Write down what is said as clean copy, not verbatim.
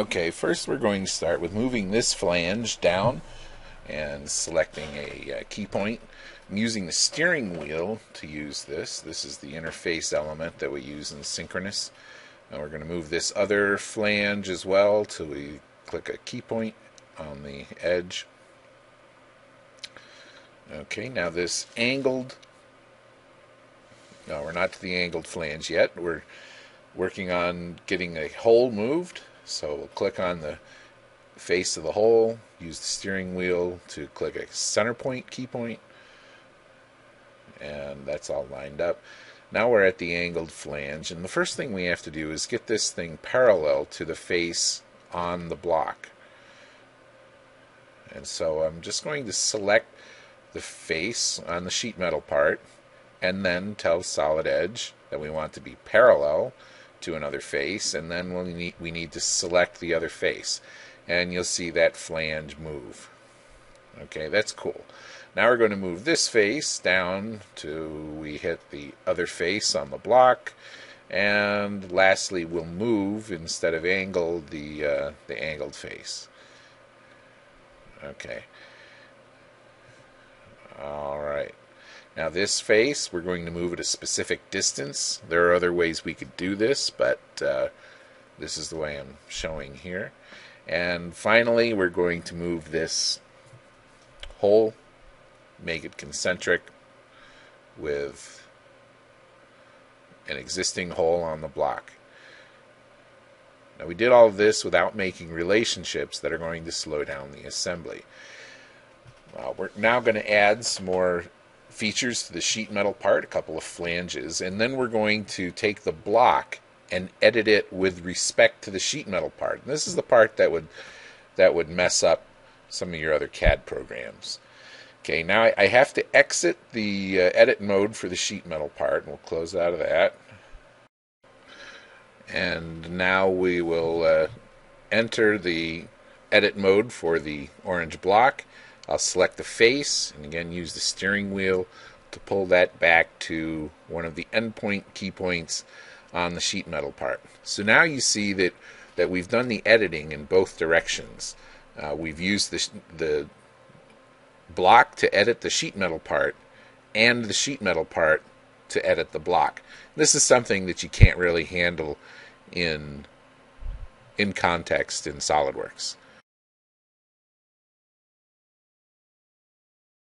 Okay, first we're going to start with moving this flange down and selecting a key point. I'm using the steering wheel to use this. This is the interface element that we use in Synchronous. And we're going to move this other flange as well till we click a key point on the edge. Okay, now this angled, no, we're not to the angled flange yet. We're working on getting a hole moved. So we'll click on the face of the hole, use the steering wheel to click a center point key point, and that's all lined up. Now we're at the angled flange, and the first thing we have to do is get this thing parallel to the face on the block. And so I'm just going to select the face on the sheet metal part and then tell Solid Edge that we want to be parallel to another face, and then we need to select the other face, and you'll see that flange move. Okay, that's cool. Now we're going to move this face down till we hit the other face on the block, and lastly we'll move, instead of angle, the angled face. Okay. Alright. Now this face, we're going to move at a specific distance. There are other ways we could do this, but this is the way I'm showing here. And finally, we're going to move this hole, make it concentric with an existing hole on the block. Now we did all of this without making relationships that are going to slow down the assembly. We're now going to add some more features to the sheet metal part, a couple of flanges, and then we're going to take the block and edit it with respect to the sheet metal part. And this is the part that would mess up some of your other CAD programs. Okay, now I have to exit the edit mode for the sheet metal part, and we'll close out of that. And now we will enter the edit mode for the orange block. I'll select the face and again use the steering wheel to pull that back to one of the endpoint key points on the sheet metal part. So now you see that we've done the editing in both directions. We've used the block to edit the sheet metal part and the sheet metal part to edit the block. This is something that you can't really handle in context in SolidWorks.